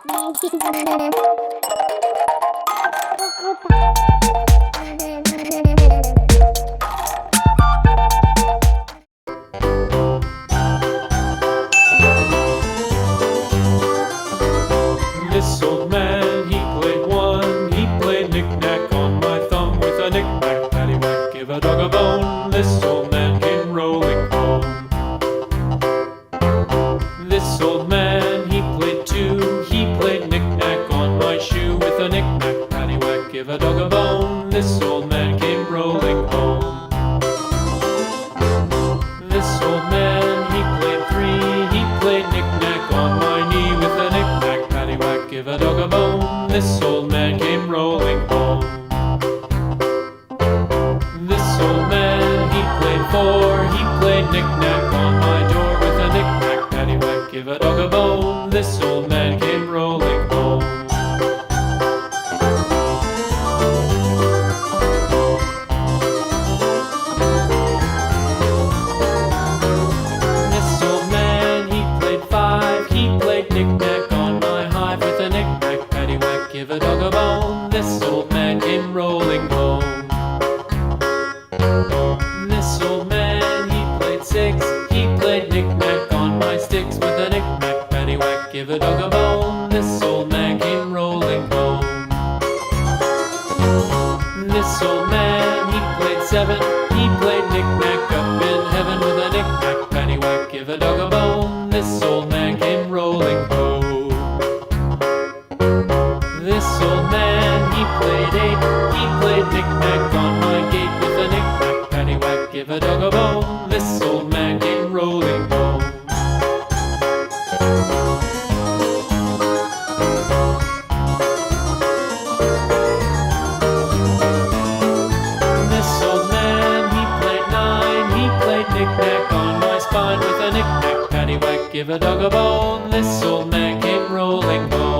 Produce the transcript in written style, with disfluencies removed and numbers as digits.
This old man, he played one. He played knick-knack on my thumb with a knick-knack, paddywhack, give a dog a bone. This old man came rolling home. This old man, he played two. He played knick-knack on my shoe with a knick-knack, paddywhack, give a dog a bone. This old man came rolling home. This old man, he played three. He played knick-knack on my knee with a knick-knack, paddywhack, give a dog a bone. This old man came rolling home. This old man, he played four. He played knick-knack on my door with a knick-knack, paddywhack, give a dog a bone. This old man came rolling home. This old man, he played five. He played knick-knack on my hive with a knick-knack, paddywhack, give a dog a bone. This old man came rolling home. This old man, he played six. He played knick-knack on my sticks with a knick-knack, paddywhack, give a dog a bone. This old man came rolling home. This old man, he played seven. He played knick-knack up in heaven with a knick-knack, paddywhack, give a dog a bone. This old man came rolling home. This old man, he played eight. He played knick-knack on my gate with a knick-knack, paddywhack, give a dog a bone. This old man came rolling home. This old man, he played nine. He played knick-knack on my spine with a knick-knack, paddywhack, give a dog a bone. This old man came rolling home.